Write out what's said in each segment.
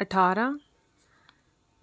18,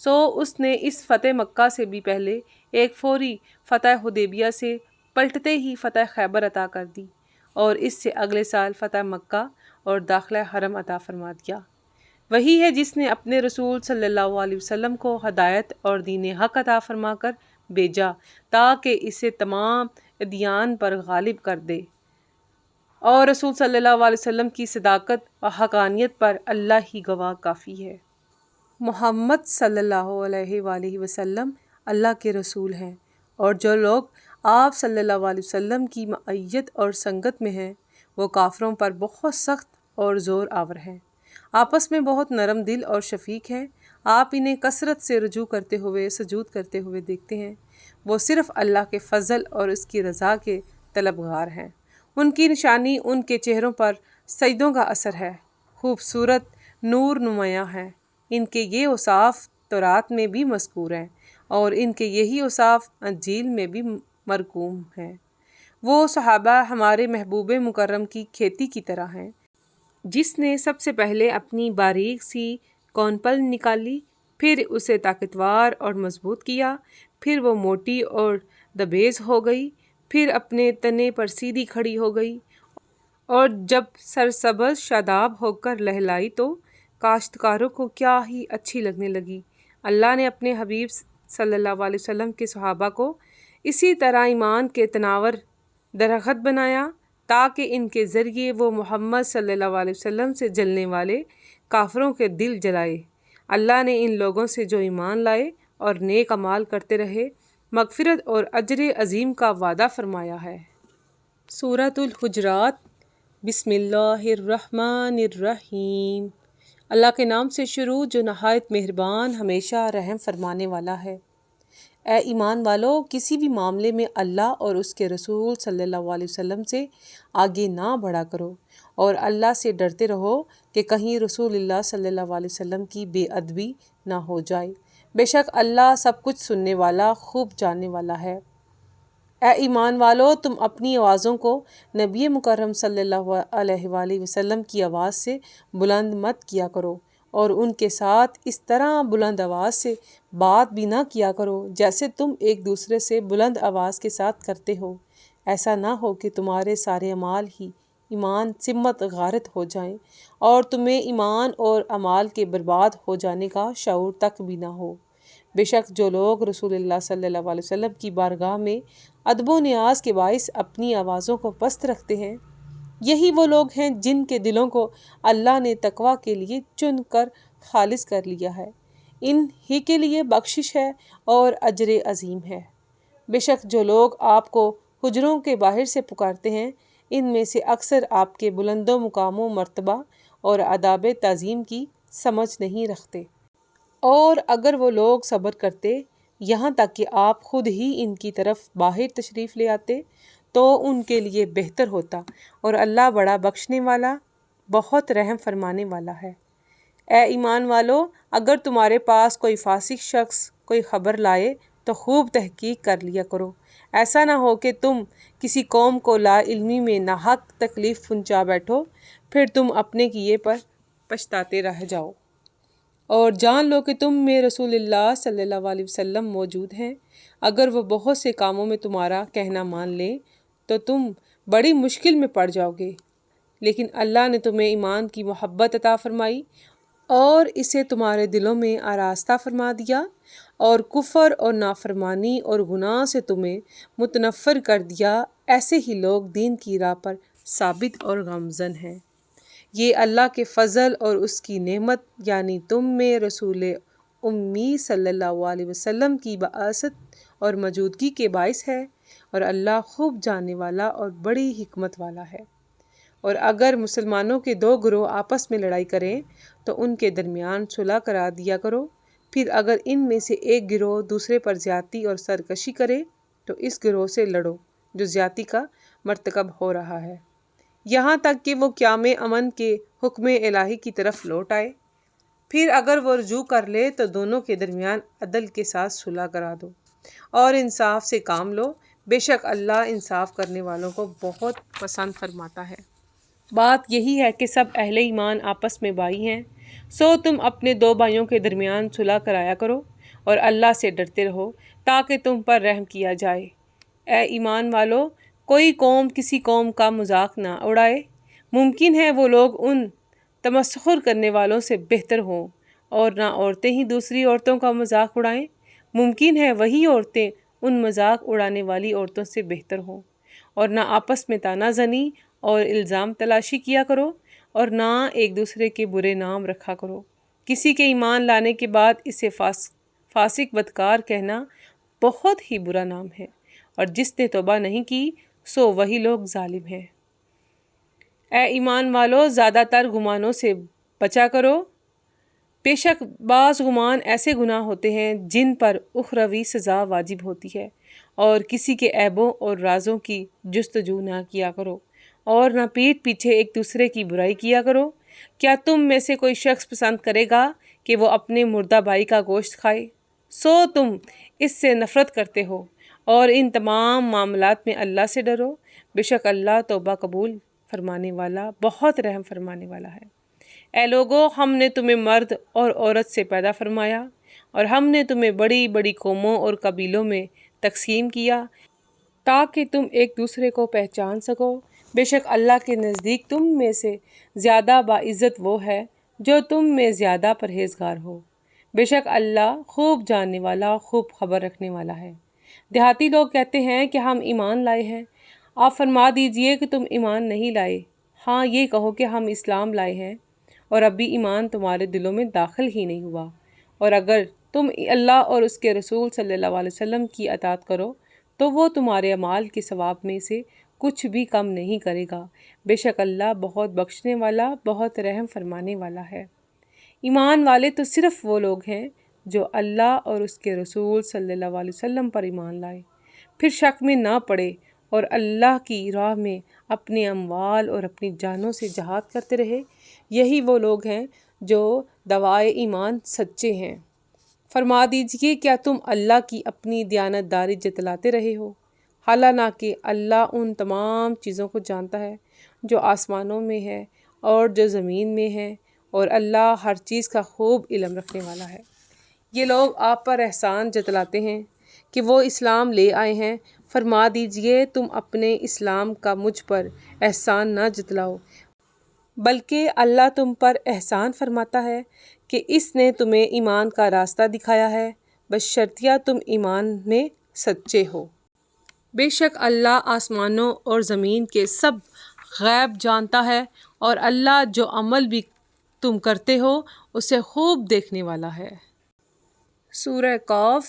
سو اس نے اس فتح مکہ سے بھی پہلے ایک فوری فتح حدیبیہ سے پلٹتے ہی فتح خیبر عطا کر دی، اور اس سے اگلے سال فتح مکہ اور داخلہ حرم عطا فرما دیا۔ وہی ہے جس نے اپنے رسول صلی اللہ علیہ وسلم کو ہدایت اور دین حق عطا فرما کر بھیجا تاکہ اسے تمام ادیان پر غالب کر دے، اور رسول صلی اللہ علیہ وسلم کی صداقت و حقانیت پر اللہ ہی گواہ کافی ہے۔ محمد صلی اللہ علیہ وآلہ وسلم اللہ کے رسول ہیں، اور جو لوگ آپ صلی اللہ علیہ وسلم کی معیت اور سنگت میں ہیں وہ کافروں پر بہت سخت اور زور آور ہیں، آپس میں بہت نرم دل اور شفیق ہیں۔ آپ انہیں کثرت سے رجوع کرتے ہوئے سجود کرتے ہوئے دیکھتے ہیں، وہ صرف اللہ کے فضل اور اس کی رضا کے طلبگار ہیں۔ ان کی نشانی ان کے چہروں پر سجدوں کا اثر ہے، خوبصورت نور نمایاں ہیں۔ ان کے یہ اوصاف تورات میں بھی مذکور ہیں، اور ان کے یہی اوصاف انجیل میں بھی مرقوم ہیں۔ وہ صحابہ ہمارے محبوب مکرم کی کھیتی کی طرح ہیں، جس نے سب سے پہلے اپنی باریک سی کونپل نکالی، پھر اسے طاقتور اور مضبوط کیا، پھر وہ موٹی اور دبیز ہو گئی، پھر اپنے تنے پر سیدھی کھڑی ہو گئی، اور جب سرسبز شاداب ہو کر لہلائی تو کاشتکاروں کو کیا ہی اچھی لگنے لگی۔ اللہ نے اپنے حبیب صلی اللہ علیہ وسلم کے صحابہ کو اسی طرح ایمان کے تناور درخت بنایا تاکہ ان کے ذریعے وہ محمد صلی اللہ علیہ وسلم سے جلنے والے کافروں کے دل جلائے۔ اللہ نے ان لوگوں سے جو ایمان لائے اور نیک اعمال کرتے رہے مغفرت اور اجر عظیم کا وعدہ فرمایا ہے۔ سورۃ الحجرات۔ بسم اللہ الرحمن الرحیم۔ اللہ کے نام سے شروع جو نہایت مہربان ہمیشہ رحم فرمانے والا ہے۔ اے ایمان والو، کسی بھی معاملے میں اللہ اور اس کے رسول صلی اللہ علیہ وسلم سے آگے نہ بڑھا کرو، اور اللہ سے ڈرتے رہو کہ کہیں رسول اللہ صلی اللہ علیہ وسلم کی بے ادبی نہ ہو جائے۔ بے شک اللہ سب کچھ سننے والا، خوب جاننے والا ہے۔ اے ایمان والو، تم اپنی آوازوں کو نبی مکرم صلی اللہ علیہ وآلہ وسلم کی آواز سے بلند مت کیا کرو، اور ان کے ساتھ اس طرح بلند آواز سے بات بھی نہ کیا کرو جیسے تم ایک دوسرے سے بلند آواز کے ساتھ کرتے ہو، ایسا نہ ہو کہ تمہارے سارے اعمال ہی ایمان سمت غارت ہو جائیں اور تمہیں ایمان اور اعمال کے برباد ہو جانے کا شعور تک بھی نہ ہو۔ بے شک جو لوگ رسول اللہ صلی اللہ علیہ وسلم کی بارگاہ میں ادب و نیاز کے باعث اپنی آوازوں کو پست رکھتے ہیں، یہی وہ لوگ ہیں جن کے دلوں کو اللہ نے تقویٰ کے لیے چن کر خالص کر لیا ہے، ان ہی کے لیے بخشش ہے اور اجر عظیم ہے۔ بے شک جو لوگ آپ کو حجروں کے باہر سے پکارتے ہیں، ان میں سے اکثر آپ کے بلند و مقام و مرتبہ اور آداب تعظیم کی سمجھ نہیں رکھتے، اور اگر وہ لوگ صبر کرتے یہاں تک کہ آپ خود ہی ان کی طرف باہر تشریف لے آتے تو ان کے لیے بہتر ہوتا، اور اللہ بڑا بخشنے والا، بہت رحم فرمانے والا ہے۔ اے ایمان والو، اگر تمہارے پاس کوئی فاسق شخص کوئی خبر لائے تو خوب تحقیق کر لیا کرو، ایسا نہ ہو کہ تم کسی قوم کو لا علمی میں ناحق تکلیف پہنچا بیٹھو، پھر تم اپنے کیے پر پچھتاتے رہ جاؤ۔ اور جان لو کہ تم میں رسول اللہ صلی اللہ علیہ وسلم موجود ہیں، اگر وہ بہت سے کاموں میں تمہارا کہنا مان لیں تو تم بڑی مشکل میں پڑ جاؤ گے، لیکن اللہ نے تمہیں ایمان کی محبت عطا فرمائی اور اسے تمہارے دلوں میں آراستہ فرما دیا، اور کفر اور نافرمانی اور گناہ سے تمہیں متنفر کر دیا، ایسے ہی لوگ دین کی راہ پر ثابت اور گامزن ہیں۔ یہ اللہ کے فضل اور اس کی نعمت یعنی تم میں رسول امی صلی اللہ علیہ وسلم کی بعثت اور موجودگی کے باعث ہے، اور اللہ خوب جاننے والا اور بڑی حکمت والا ہے۔ اور اگر مسلمانوں کے دو گروہ آپس میں لڑائی کریں تو ان کے درمیان صلح کرا دیا کرو، پھر اگر ان میں سے ایک گروہ دوسرے پر زیادتی اور سرکشی کرے تو اس گروہ سے لڑو جو زیادتی کا مرتکب ہو رہا ہے، یہاں تک کہ وہ قیام امن کے حکم الہی کی طرف لوٹ آئے۔ پھر اگر وہ رجوع کر لے تو دونوں کے درمیان عدل کے ساتھ صلح کرا دو اور انصاف سے کام لو، بے شک اللہ انصاف کرنے والوں کو بہت پسند فرماتا ہے۔ بات یہی ہے کہ سب اہل ایمان آپس میں بھائی ہیں، سو تم اپنے دو بھائیوں کے درمیان صلح کرایا کرو، اور اللہ سے ڈرتے رہو تاکہ تم پر رحم کیا جائے۔ اے ایمان والو، کوئی قوم کسی قوم کا مذاق نہ اڑائے۔ ممکن ہے وہ لوگ ان تمسخر کرنے والوں سے بہتر ہوں، اور نہ عورتیں ہی دوسری عورتوں کا مذاق اڑائیں۔ ممکن ہے وہی عورتیں ان مذاق اڑانے والی عورتوں سے بہتر ہوں۔ اور نہ آپس میں طعنہ زنی اور الزام تلاشی کیا کرو، اور نہ ایک دوسرے کے برے نام رکھا کرو۔ کسی کے ایمان لانے کے بعد اسے فاسق بدکار کہنا بہت ہی برا نام ہے، اور جس نے توبہ نہیں کی سو وہی لوگ ظالم ہیں۔ اے ایمان والو، زیادہ تر گمانوں سے بچا کرو۔ بے شک بعض گمان ایسے گناہ ہوتے ہیں جن پر اخروی سزا واجب ہوتی ہے، اور کسی کے عیبوں اور رازوں کی جستجو نہ کیا کرو، اور نہ پیٹھ پیچھے ایک دوسرے کی برائی کیا کرو۔ کیا تم میں سے کوئی شخص پسند کرے گا کہ وہ اپنے مردہ بھائی کا گوشت کھائے؟ سو تم اس سے نفرت کرتے ہو، اور ان تمام معاملات میں اللہ سے ڈرو۔ بے شک اللہ توبہ قبول فرمانے والا، بہت رحم فرمانے والا ہے۔ اے لوگو، ہم نے تمہیں مرد اور عورت سے پیدا فرمایا، اور ہم نے تمہیں بڑی بڑی قوموں اور قبیلوں میں تقسیم کیا تاکہ تم ایک دوسرے کو پہچان سکو۔ بے شک اللہ کے نزدیک تم میں سے زیادہ باعزت وہ ہے جو تم میں زیادہ پرہیزگار ہو۔ بے شک اللہ خوب جاننے والا، خوب خبر رکھنے والا ہے۔ دیہاتی لوگ کہتے ہیں کہ ہم ایمان لائے ہیں۔ آپ فرما دیجئے کہ تم ایمان نہیں لائے، ہاں یہ کہو کہ ہم اسلام لائے ہیں، اور ابھی ایمان تمہارے دلوں میں داخل ہی نہیں ہوا۔ اور اگر تم اللہ اور اس کے رسول صلی اللہ علیہ وسلم کی اطاعت کرو تو وہ تمہارے اعمال کے ثواب میں سے کچھ بھی کم نہیں کرے گا۔ بے شک اللہ بہت بخشنے والا، بہت رحم فرمانے والا ہے۔ ایمان والے تو صرف وہ لوگ ہیں جو اللہ اور اس کے رسول صلی اللہ علیہ وسلم پر ایمان لائے، پھر شک میں نہ پڑے، اور اللہ کی راہ میں اپنے اموال اور اپنی جانوں سے جہاد کرتے رہے۔ یہی وہ لوگ ہیں جو دعوائے ایمان سچے ہیں۔ فرما دیجئے، کیا تم اللہ کی اپنی دیانتداری جتلاتے رہے ہو، حالانکہ اللہ ان تمام چیزوں کو جانتا ہے جو آسمانوں میں ہے اور جو زمین میں ہے، اور اللہ ہر چیز کا خوب علم رکھنے والا ہے۔ یہ لوگ آپ پر احسان جتلاتے ہیں کہ وہ اسلام لے آئے ہیں۔ فرما دیجئے، تم اپنے اسلام کا مجھ پر احسان نہ جتلاؤ، بلکہ اللہ تم پر احسان فرماتا ہے کہ اس نے تمہیں ایمان کا راستہ دکھایا ہے، بشرطیہ تم ایمان میں سچے ہو۔ بے شک اللہ آسمانوں اور زمین کے سب غیب جانتا ہے، اور اللہ جو عمل بھی تم کرتے ہو اسے خوب دیکھنے والا ہے۔ سورہ قاف۔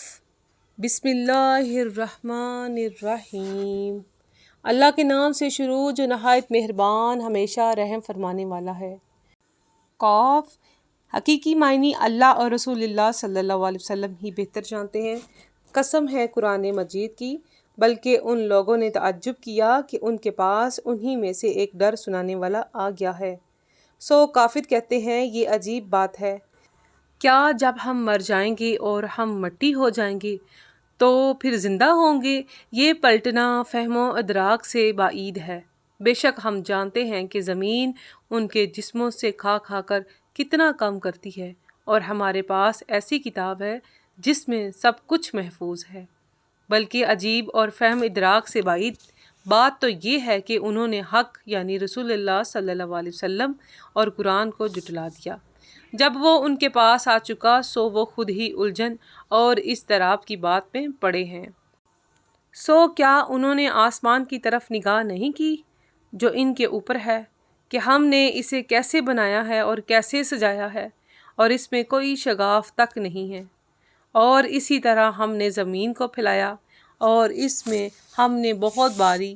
بسم اللہ الرحمن الرحیم۔ اللہ کے نام سے شروع جو نہایت مہربان، ہمیشہ رحم فرمانے والا ہے۔ قاف۔ حقیقی معنی اللہ اور رسول اللہ صلی اللہ علیہ وسلم ہی بہتر جانتے ہیں۔ قسم ہے قرآن مجید کی، بلکہ ان لوگوں نے تعجب کیا کہ ان کے پاس انہی میں سے ایک ڈر سنانے والا آ گیا ہے۔ سو کافر کہتے ہیں، یہ عجیب بات ہے، کیا جب ہم مر جائیں گے اور ہم مٹی ہو جائیں گے تو پھر زندہ ہوں گے؟ یہ پلٹنا فہم و ادراک سے بعید ہے۔ بے شک ہم جانتے ہیں کہ زمین ان کے جسموں سے کھا کھا کر کتنا کم کرتی ہے، اور ہمارے پاس ایسی کتاب ہے جس میں سب کچھ محفوظ ہے۔ بلکہ عجیب اور فہم ادراک سے بعید بات تو یہ ہے کہ انہوں نے حق یعنی رسول اللہ صلی اللہ علیہ وسلم اور قرآن کو جھٹلا دیا۔ جب وہ ان کے پاس آ چکا سو وہ خود ہی الجھن اور اضطراب کی بات میں پڑے ہیں۔ سو کیا انہوں نے آسمان کی طرف نگاہ نہیں کی جو ان کے اوپر ہے، کہ ہم نے اسے کیسے بنایا ہے اور کیسے سجایا ہے، اور اس میں کوئی شگاف تک نہیں ہے؟ اور اسی طرح ہم نے زمین کو پھیلایا، اور اس میں ہم نے بہت باری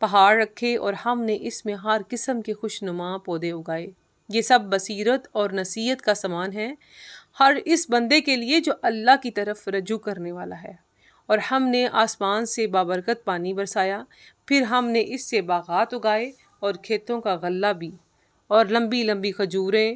پہاڑ رکھے، اور ہم نے اس میں ہر قسم کے خوشنما پودے اگائے۔ یہ سب بصیرت اور نصیحت کا سامان ہے ہر اس بندے کے لیے جو اللہ کی طرف رجوع کرنے والا ہے۔ اور ہم نے آسمان سے بابرکت پانی برسایا، پھر ہم نے اس سے باغات اگائے اور کھیتوں کا غلہ بھی، اور لمبی لمبی کھجوریں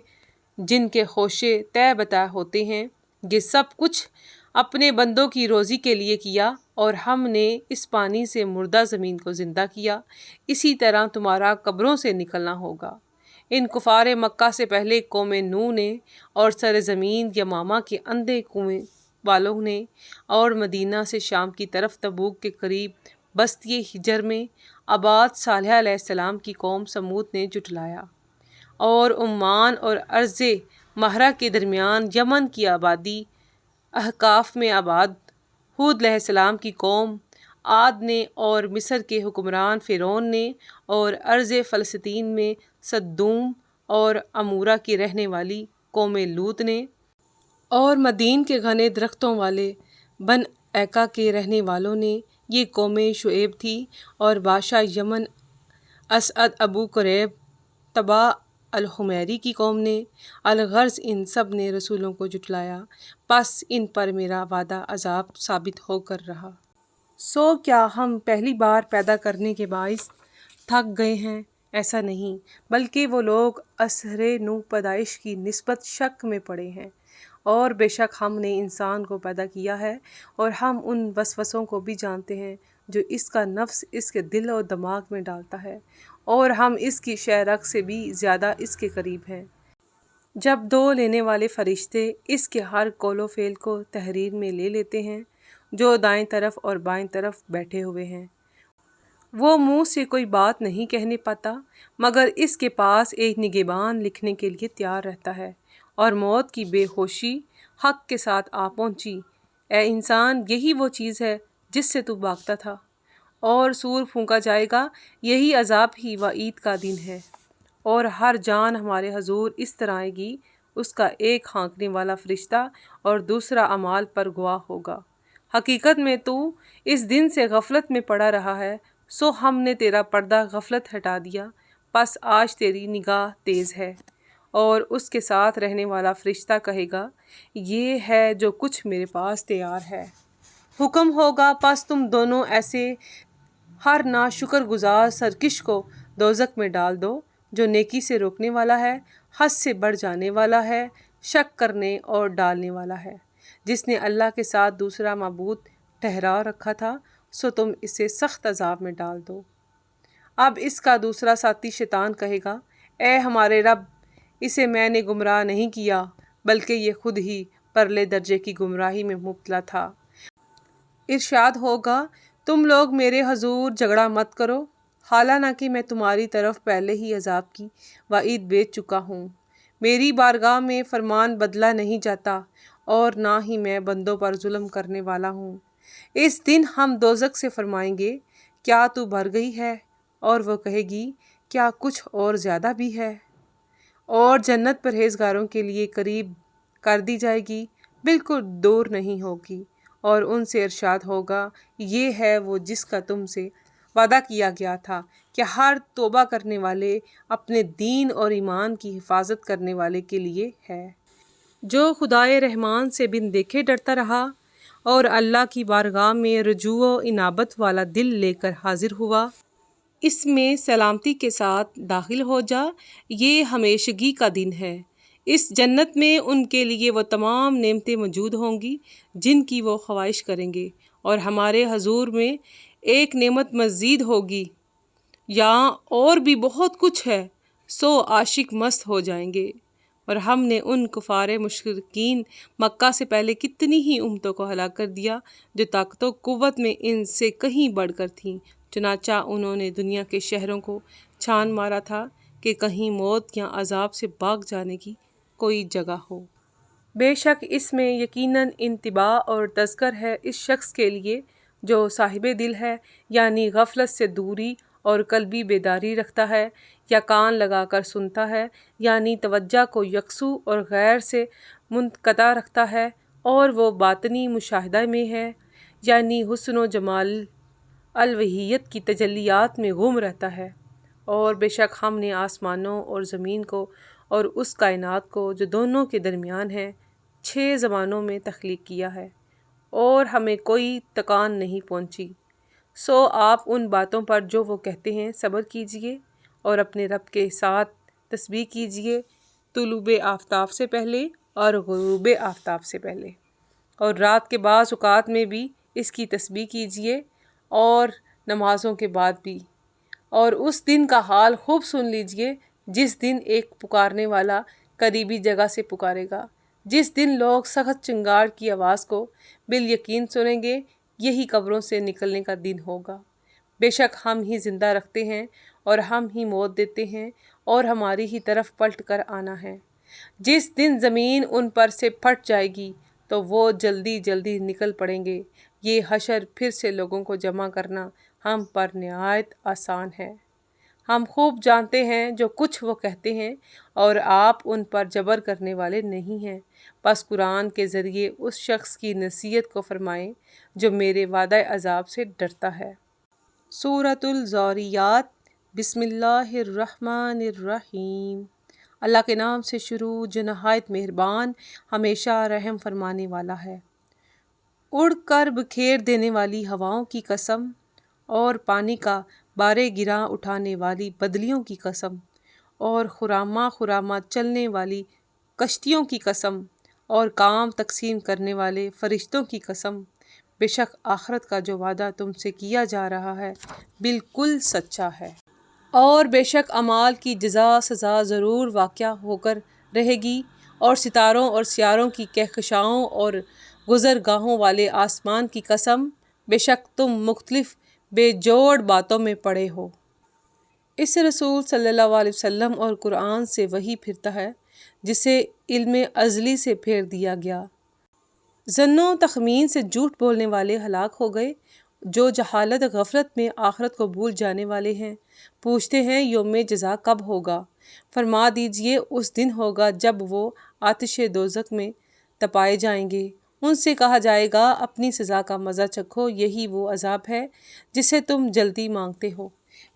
جن کے خوشے طے بتہ ہوتے ہیں۔ یہ سب کچھ اپنے بندوں کی روزی کے لیے کیا، اور ہم نے اس پانی سے مردہ زمین کو زندہ کیا۔ اسی طرح تمہارا قبروں سے نکلنا ہوگا۔ ان کفار مکہ سے پہلے قوم نوح نے اور سرزمین یمامہ کے اندھے کنویں والوں نے اور مدینہ سے شام کی طرف تبوک کے قریب بستی حجر میں آباد صالح علیہ السلام کی قوم سمود نے جھٹلایا، اور عمان اور ارض مہرہ کے درمیان یمن کی آبادی احقاف میں آباد ہود علیہ السلام کی قوم عاد نے، اور مصر کے حکمران فرعون نے، اور ارض فلسطین میں صدوم اور عمورہ کی رہنے والی قوم لوط نے، اور مدین کے گھنے درختوں والے بن ایکا کے رہنے والوں نے، یہ قوم شعیب تھی، اور بادشاہ یمن اسعد ابو قریب طبع الحمیری کی قوم نے، الغرض ان سب نے رسولوں کو جھٹلایا، پس ان پر میرا وعدہ عذاب ثابت ہو کر رہا۔ سو کیا ہم پہلی بار پیدا کرنے کے باعث تھک گئے ہیں؟ ایسا نہیں، بلکہ وہ لوگ اثر نو پیدائش کی نسبت شک میں پڑے ہیں، اور بے شک ہم نے انسان کو پیدا کیا ہے، اور ہم ان وسوسوں کو بھی جانتے ہیں جو اس کا نفس اس کے دل و دماغ میں ڈالتا ہے، اور ہم اس کی شہرک سے بھی زیادہ اس کے قریب ہیں۔ جب دو لینے والے فرشتے اس کے ہر قول و فعل کو تحریر میں لے لیتے ہیں جو دائیں طرف اور بائیں طرف بیٹھے ہوئے ہیں، وہ منہ سے کوئی بات نہیں کہنے پاتا، مگر اس کے پاس ایک نگہبان لکھنے کے لیے تیار رہتا ہے، اور موت کی بے ہوشی حق کے ساتھ آ پہنچی۔ اے انسان، یہی وہ چیز ہے جس سے تو بھاگتا تھا، اور سور پھونکا جائے گا، یہی عذاب ہی وعید کا دن ہے، اور ہر جان ہمارے حضور اس طرح آئے گی، اس کا ایک ہانکنے والا فرشتہ اور دوسرا اعمال پر گواہ ہوگا۔ حقیقت میں تو اس دن سے غفلت میں پڑا رہا ہے، سو ہم نے تیرا پردہ غفلت ہٹا دیا، پس آج تیری نگاہ تیز ہے۔ اور اس کے ساتھ رہنے والا فرشتہ کہے گا، یہ ہے جو کچھ میرے پاس تیار ہے۔ حکم ہوگا، پس تم دونوں ایسے ہر ناشکر گزار سرکش کو دوزخ میں ڈال دو، جو نیکی سے روکنے والا ہے، حد سے بڑھ جانے والا ہے، شک کرنے اور ڈالنے والا ہے، جس نے اللہ کے ساتھ دوسرا معبود ٹھہرا رکھا تھا، سو تم اسے سخت عذاب میں ڈال دو۔ اب اس کا دوسرا ساتھی شیطان کہے گا، اے ہمارے رب، اسے میں نے گمراہ نہیں کیا، بلکہ یہ خود ہی پرلے درجے کی گمراہی میں مبتلا تھا۔ ارشاد ہوگا، تم لوگ میرے حضور جھگڑا مت کرو، حالانکہ میں تمہاری طرف پہلے ہی عذاب کی وعید بھیج چکا ہوں۔ میری بارگاہ میں فرمان بدلا نہیں جاتا، اور نہ ہی میں بندوں پر ظلم کرنے والا ہوں۔ اس دن ہم دوزخ سے فرمائیں گے، کیا تو بھر گئی ہے؟ اور وہ کہے گی، کیا کچھ اور زیادہ بھی ہے؟ اور جنت پرہیزگاروں کے لیے قریب کر دی جائے گی، بالکل دور نہیں ہوگی، اور ان سے ارشاد ہوگا، یہ ہے وہ جس کا تم سے وعدہ کیا گیا تھا کہ ہر توبہ کرنے والے، اپنے دین اور ایمان کی حفاظت کرنے والے کے لیے ہے، جو خدائے رحمان سے بن دیکھے ڈرتا رہا اور اللہ کی بارگاہ میں رجوع و انابت والا دل لے کر حاضر ہوا۔ اس میں سلامتی کے ساتھ داخل ہو جا، یہ ہمیشگی کا دن ہے۔ اس جنت میں ان کے لیے وہ تمام نعمتیں موجود ہوں گی جن کی وہ خواہش کریں گے، اور ہمارے حضور میں ایک نعمت مزید ہوگی، یہاں اور بھی بہت کچھ ہے، سو عاشق مست ہو جائیں گے۔ اور ہم نے ان کفار مشرکین مکہ سے پہلے کتنی ہی امتوں کو ہلاک کر دیا جو طاقت و قوت میں ان سے کہیں بڑھ کر تھیں، چنانچہ انہوں نے دنیا کے شہروں کو چھان مارا تھا کہ کہیں موت یا عذاب سے بھاگ جانے کی کوئی جگہ ہو۔ بے شک اس میں یقیناً انتباہ اور تذکر ہے اس شخص کے لیے جو صاحب دل ہے، یعنی غفلت سے دوری اور قلبی بیداری رکھتا ہے، یا کان لگا کر سنتا ہے، یعنی توجہ کو یکسو اور غیر سے منقطع رکھتا ہے، اور وہ باطنی مشاہدہ میں ہے، یعنی حسن و جمال الوہیت کی تجلیات میں گم رہتا ہے۔ اور بے شک ہم نے آسمانوں اور زمین کو اور اس کائنات کو جو دونوں کے درمیان ہے 6 زمانوں میں تخلیق کیا ہے، اور ہمیں کوئی تکان نہیں پہنچی۔ سو آپ ان باتوں پر جو وہ کہتے ہیں صبر کیجئے، اور اپنے رب کے ساتھ تسبیح کیجئے، طلوع آفتاب سے پہلے اور غروب آفتاب سے پہلے، اور رات کے بعض اوقات میں بھی اس کی تسبیح کیجئے، اور نمازوں کے بعد بھی۔ اور اس دن کا حال خوب سن لیجئے جس دن ایک پکارنے والا قریبی جگہ سے پکارے گا، جس دن لوگ سخت چنگاڑ کی آواز کو بالیقین سنیں گے، یہی قبروں سے نکلنے کا دن ہوگا۔ بے شک ہم ہی زندہ رکھتے ہیں اور ہم ہی موت دیتے ہیں اور ہماری ہی طرف پلٹ کر آنا ہے۔ جس دن زمین ان پر سے پھٹ جائے گی تو وہ جلدی جلدی نکل پڑیں گے۔ یہ حشر پھر سے لوگوں کو جمع کرنا ہم پر نہایت آسان ہے۔ ہم خوب جانتے ہیں جو کچھ وہ کہتے ہیں اور آپ ان پر جبر کرنے والے نہیں ہیں۔ بس قرآن کے ذریعے اس شخص کی نصیحت کو فرمائیں جو میرے وعدہ عذاب سے ڈرتا ہے۔ سورۃ الذاریات۔ بسم اللہ الرحمن الرحیم۔ اللہ کے نام سے شروع جو نہایت مہربان ہمیشہ رحم فرمانے والا ہے۔ اڑ کر بکھیر دینے والی ہواؤں کی قسم اور پانی کا بارے گراں اٹھانے والی بدلیوں کی قسم اور خرامہ خرامہ چلنے والی کشتیوں کی قسم اور کام تقسیم کرنے والے فرشتوں کی قسم، بے شک آخرت کا جو وعدہ تم سے کیا جا رہا ہے بالکل سچا ہے، اور بے شک اعمال کی جزا سزا ضرور واقع ہو کر رہے گی، اور ستاروں اور سیاروں کی کہکشاؤں اور گزرگاہوں والے آسمان کی قسم، بے شک تم مختلف بے جوڑ باتوں میں پڑے ہو۔ اس سے رسول صلی اللہ علیہ وسلم اور قرآن سے وحی پھرتا ہے جسے علم ازلی سے پھیر دیا گیا۔ ظن و تخمین سے جھوٹ بولنے والے ہلاک ہو گئے جو جہالت غفلت میں آخرت کو بھول جانے والے ہیں۔ پوچھتے ہیں یوم جزا کب ہوگا؟ فرما دیجئے اس دن ہوگا جب وہ آتش دوزخ میں تپائے جائیں گے۔ ان سے کہا جائے گا اپنی سزا کا مزہ چکھو، یہی وہ عذاب ہے جسے تم جلدی مانگتے ہو۔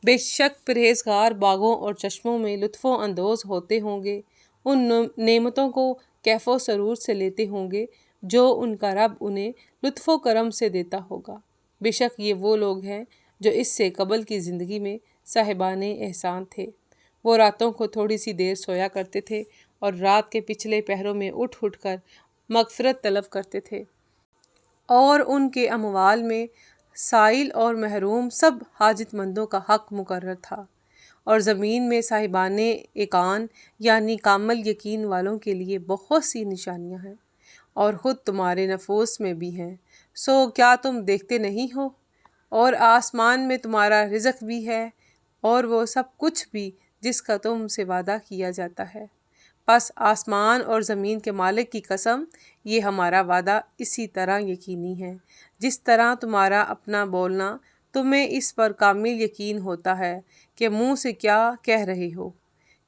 بے شک پرہیزگار باغوں اور چشموں میں لطف و اندوز ہوتے ہوں گے، ان نعمتوں کو کیف و سرور سے لیتے ہوں گے جو ان کا رب انہیں لطف و کرم سے دیتا ہوگا۔ بے شک یہ وہ لوگ ہیں جو اس سے قبل کی زندگی میں صاحبان احسان تھے۔ وہ راتوں کو تھوڑی سی دیر سویا کرتے تھے اور رات کے پچھلے پہروں میں اٹھ اٹھ کر مغفرت طلب کرتے تھے، اور ان کے اموال میں سائل اور محروم سب حاجت مندوں کا حق مقرر تھا، اور زمین میں صاحبان ایقان یعنی کامل یقین والوں کے لیے بہت سی نشانیاں ہیں، اور خود تمہارے نفوس میں بھی ہیں۔ سو کیا تم دیکھتے نہیں ہو؟ اور آسمان میں تمہارا رزق بھی ہے اور وہ سب کچھ بھی جس کا تم سے وعدہ کیا جاتا ہے۔ پس آسمان اور زمین کے مالک کی قسم، یہ ہمارا وعدہ اسی طرح یقینی ہے جس طرح تمہارا اپنا بولنا تمہیں اس پر کامل یقین ہوتا ہے کہ منہ سے کیا کہہ رہے ہو۔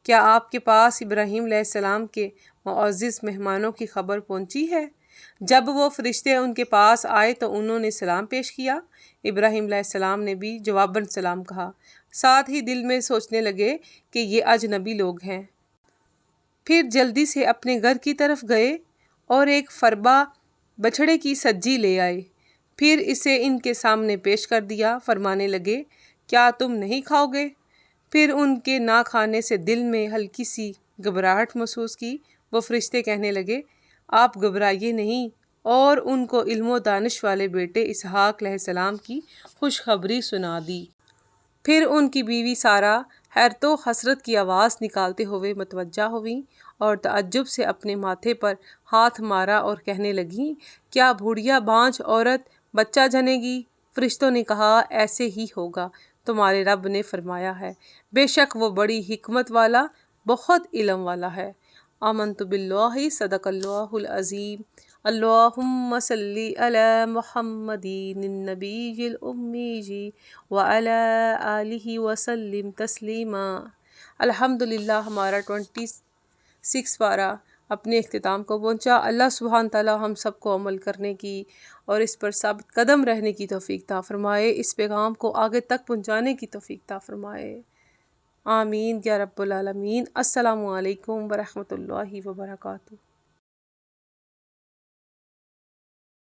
کیا آپ کے پاس ابراہیم علیہ السلام کے معزز مہمانوں کی خبر پہنچی ہے؟ جب وہ فرشتے ان کے پاس آئے تو انہوں نے سلام پیش کیا۔ ابراہیم علیہ السلام نے بھی جواباً سلام کہا، ساتھ ہی دل میں سوچنے لگے کہ یہ اجنبی لوگ ہیں۔ پھر جلدی سے اپنے گھر کی طرف گئے اور ایک فربا بچھڑے کی سجی لے آئے، پھر اسے ان کے سامنے پیش کر دیا۔ فرمانے لگے، کیا تم نہیں کھاؤ گے؟ پھر ان کے نہ کھانے سے دل میں ہلکی سی گھبراہٹ محسوس کی۔ وہ فرشتے کہنے لگے، آپ گھبرائیے نہیں، اور ان کو علم و دانش والے بیٹے اسحاق علیہ السلام کی خوشخبری سنا دی۔ پھر ان کی بیوی سارہ حیرت و حسرت کی آواز نکالتے ہوئے متوجہ ہوئیں اور تعجب سے اپنے ماتھے پر ہاتھ مارا اور کہنے لگیں، کیا بوڑھیا بانجھ عورت بچہ جنے گی؟ فرشتوں نے کہا، ایسے ہی ہوگا، تمہارے رب نے فرمایا ہے، بے شک وہ بڑی حکمت والا بہت علم والا ہے۔ آمنت باللہ، صدق اللہ العظیم۔ اللہم صلی علی محمد النبی الامی وعلی آلہ وسلم تسلیما۔ الحمدللہ ہمارا 26 پارہ اپنے اختتام کو پہنچا۔ اللہ سبحانہ تعالیٰ ہم سب کو عمل کرنے کی اور اس پر ثابت قدم رہنے کی توفیق عطا فرمائے، اس پیغام کو آگے تک پہنچانے کی توفیق عطا فرمائے، آمین یا رب العالمین۔ السلام علیکم ورحمۃ اللہ وبرکاتہ۔